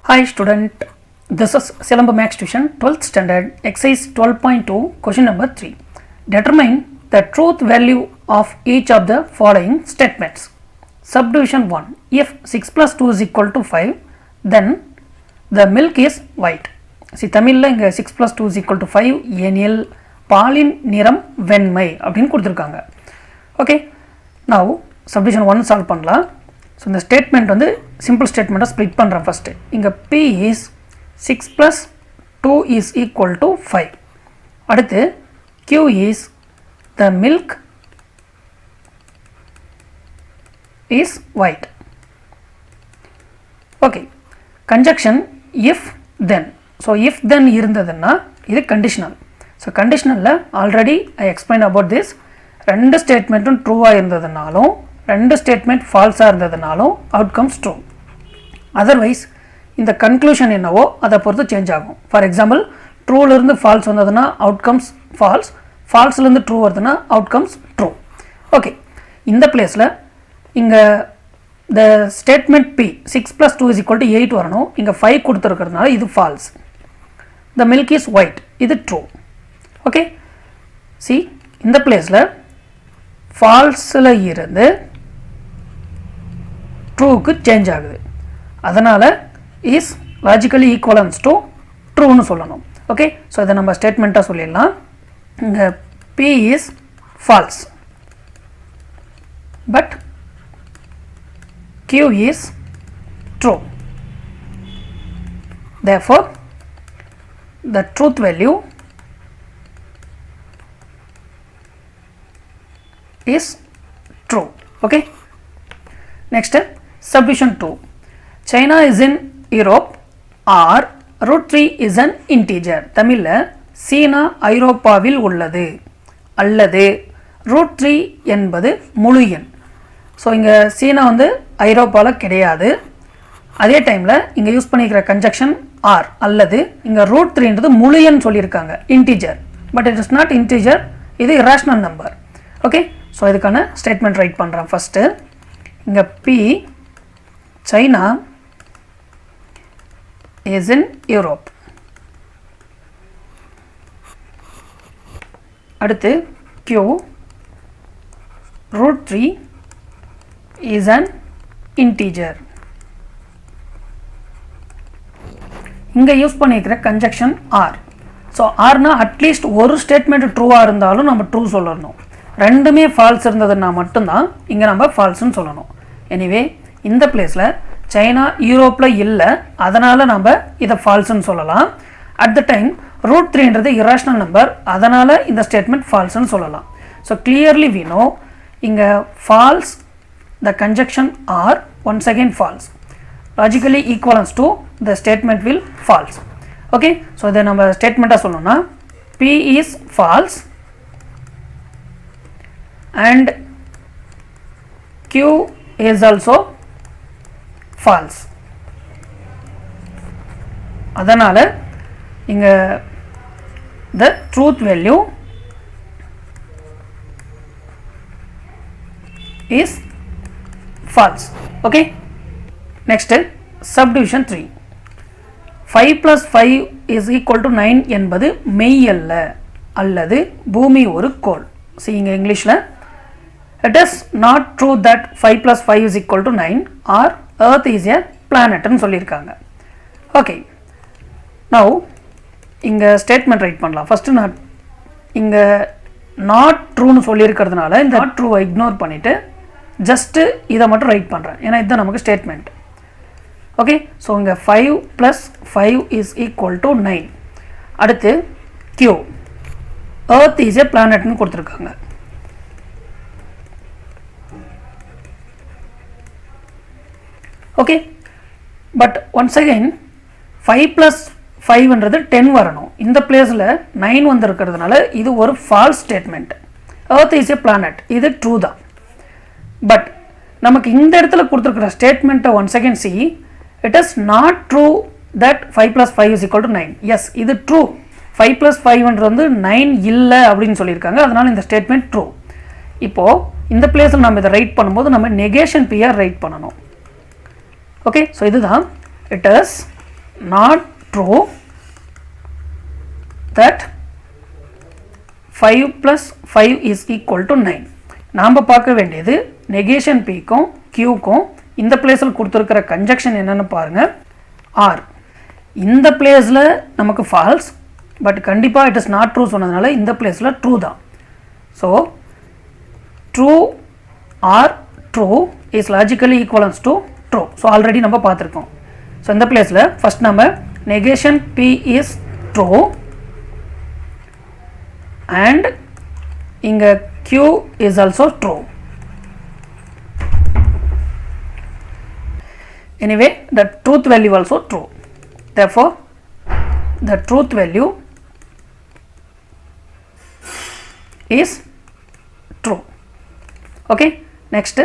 Hi student, this is Silamba Max Tuition 12th standard exercise 12.2 question number 3. Determine the truth value of each of the following statements. Subdivision 1. If 6 plus 2 is equal to 5, then the milk is white. See Tamil la inga 6 plus 2 is equal to 5 எனில் பாலின் நிறம் வெண்மை அப்படினு கொடுத்திருக்காங்க. Okay, now subdivision 1 solve பண்ணலாம். So இந்த statement வந்து simple statement split பண்றேன் first. இங்க P is 6 plus 2 is equal to 5. அடுத்து Q is the milk is white. Okay, conjunction if then. So if then இருந்ததுன்னா இது conditional. So conditionalல already I explained about this. ரெண்டு ஸ்டேட்மெண்ட்டும் ட்ரூவா இருந்ததுனாலும் ரெண்டு statement ஃபால்ஸா இருந்ததுனாலும் outcomes true. Otherwise இந்த conclusion என்னவோ அதை பொறுத்து change ஆகும். ஃபார் எக்ஸாம்பிள் ட்ரூலேருந்து ஃபால்ஸ் வந்ததுன்னா அவுட்கம்ஸ் ஃபால்ஸ், ஃபால்ஸ்லேருந்து ட்ரூ வருதுன்னா அவுட்கம்ஸ் ட்ரூ. ஓகே, இந்த பிளேஸில் இங்கே the statement B 6 plus 2 is equal to 8 வரணும். இங்கே 5 கொடுத்துருக்கிறதுனால இது false. The milk is white, இது ட்ரூ. ஓகே, சி இந்த பிளேஸில் ஃபால்ஸில் இருந்து ட்ரூக்கு சேஞ்ச் ஆகுது. அதனால் இஸ் லாஜிக்கலி ஈக்குவலன்ஸ் டு ட்ரூன்னு சொல்லணும். ஓகே, ஸோ இதை நம்ம ஸ்டேட்மெண்ட்டாக சொல்லிடலாம். இங்கே P is false but Q is true. Therefore, the truth value is true. Okay, next subdivision 2. China is in Europe or root 3 is an integer. தமிழ்ல சீனா ஐரோப்பாவில் உள்ளது அல்லது root 3 என்பது முழு எண். ஸோ இங்கே சீனா வந்து ஐரோப்பாவில் கிடையாது. அதே டைமில் இங்கே யூஸ் பண்ணிக்கிற கன்ஜக்ஷன் ஆர் அல்லது இங்கே ரூட் 3ன்றது முழு எண் சொல்லியிருக்காங்க, integer. But it is not integer, இது இரேஷனல் நம்பர். ஓகே, ஸோ இதுக்கான ஸ்டேட்மெண்ட் ரைட் பண்ணுறேன். ஃபஸ்ட்டு இங்கே P China is in Europe. அடுத்து Q root 3 is an integer. இங்கே யூஸ் பண்ணிக்கிற கன்ஜக்ஷன் ஆர். ஸோ ஆர்னா அட்லீஸ்ட் ஒரு ஸ்டேட்மெண்ட் ட்ரூவாக இருந்தாலும் நம்ம ட்ரூ சொல்லணும். ரெண்டுமே ஃபால்ஸ் இருந்ததுன்னா மட்டும்தான் இங்கே நம்ம ஃபால்ஸ்ன்னு சொல்லணும். எனிவே இந்த பிளேஸில் சைனா யூரோப்பில் இல்லை, அதனால் நம்ம இதை ஃபால்ஸ்ன்னு சொல்லலாம். அட் த டைம் ரூட் 3ன்றது இரேஷனல் நம்பர், அதனால் இந்த ஸ்டேட்மெண்ட் ஃபால்ஸ்ன்னு சொல்லலாம். ஸோ கிளியர்லி வி நோ இங்கே false, the conjunction are once again false, logically equivalence to the statement will false. Okay, so then நம்ம ஸ்டேட்மெண்ட்டாக சொல்லணும்னா P is false and Q is also false. அதனால் இங்கே the truth value is false. Okay, next subdivision 3. 5 plus 5 is equal to 9 என்பது மெய் அல்ல அல்லது பூமி ஒரு கோள். See இங்க இங்கிலீஷ்ல it is not true that 5 plus 5 is equal to 9 or earth is a planet ன்னு சொல்லியிருக்காங்க. ஓகே, now இங்க ஸ்டேட்மெண்ட் ரைட் பண்ணலாம். ஃபர்ஸ்ட் நான் இங்க நாட் ட்ரூன்னு சொல்லியிருக்கிறதுனால இந்த நாட் ட்ரூவை இக்னோர் பண்ணிட்டு ஜஸ்ட்டு இதை மட்டும் ரைட் பண்ணுறேன், ஏன்னா இதுதான் நமக்கு ஸ்டேட்மெண்ட். ஓகே, ஸோ இங்கே 5 plus 5 is equal to 9. அடுத்து Q earth is a planetன்னு கொடுத்துருக்காங்க. Okay, but once again 5 plus 5ன்றது 10 வரணும். இந்த பிளேஸில் 9 வந்துருக்கிறதுனால இது ஒரு false statement. earth is a planet, இது ட்ரூ தான். பட் நமக்கு இந்த இடத்துல கொடுத்துருக்கிற ஸ்டேட்மெண்ட்டை once again see, it is not true that 5 plus 5 is equal to 9. Yes, இது ட்ரூ. 5 plus 5ன்றது வந்து 9 இல்லை அப்படின்னு சொல்லியிருக்காங்க, அதனால் இந்த ஸ்டேட்மெண்ட் ட்ரூ. இப்போது இந்த பிளேஸில் நம்ம இதை ரைட் பண்ணும்போது நம்ம நெகேஷன் பிஆர் ரைட் பண்ணணும். ஓகே, ஸோ இதுதான் it is not true that 5 plus 5 is equal to 9. நாம் பார்க்க வேண்டியது negation pக்கும் qக்கும் இந்த பிளேஸில் கொடுத்துருக்கிற கன்ஜக்ஷன் என்னன்னு பாருங்க r. இந்த பிளேஸில் நமக்கு false, பட் கண்டிப்பாக it is not true சொன்னதுனால இந்த பிளேஸில் true தான். So true or true is logically equivalent to true. So already நம்ம பார்த்துருக்கோம். ஸோ இந்த பிளேஸில் ஃபஸ்ட் நம்ம negation p is true and இங்கே q is also true. Anyway, the truth value also true. Therefore, the truth value is true. Okay, next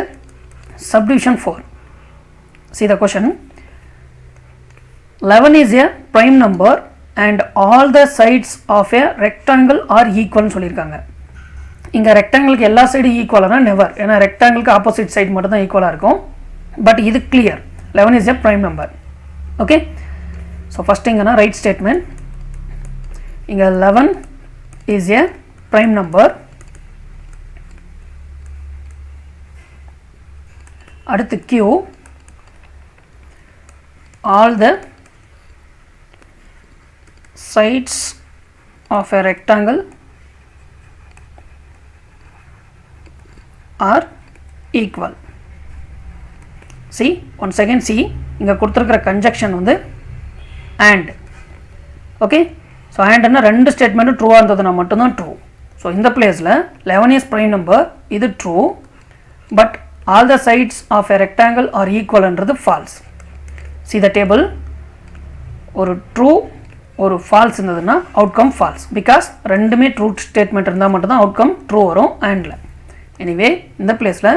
subdivision 4. See the question. 11 is a prime number and all the sides of a rectangle are equal னு சொல்லியிருக்காங்க. இங்கே ரெக்டாங்கிளுக்கு எல்லா சைடும் ஈக்குவலானா never, ஏன்னா ரெக்டாங்கிளுக்கு opposite side மட்டும் தான் ஈக்குவலாக இருக்கும். பட் இது clear, 11 is a prime number. Okay, so first thing na right statement, inga 11 is a prime number. Adutha q, all the sides of a rectangle are equal. See, once again see, இங்க கொடுத்திருக்கிற conjunction வந்து and. Okay, so and என்ன ரெண்டு ஸ்டேட்மெண்ட்டும் ட்ரூவா இருந்ததுனா மட்டும் தான் true. So இந்த பிளேஸில் 11 is prime number, இது true, but all the sides of a rectangle are equal என்றது false. See the table, ஒரு ட்ரூ ஒரு false இருந்ததுன்னா outcome false, because ரெண்டுமே ட்ரூ ஸ்டேட்மெண்ட் இருந்தால் மட்டும் தான் outcome ட்ரூ வரும் andல. Anyway, இந்த பிளேஸில்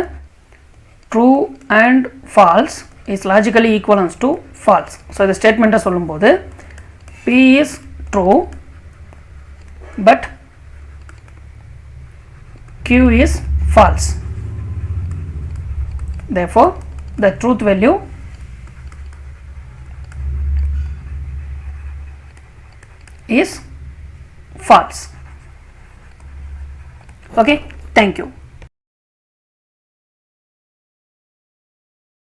true and false is logically equivalent to false. So the statement சொல்லும்போது p is true but q is false. Therefore, the truth value is false. Okay, thank you.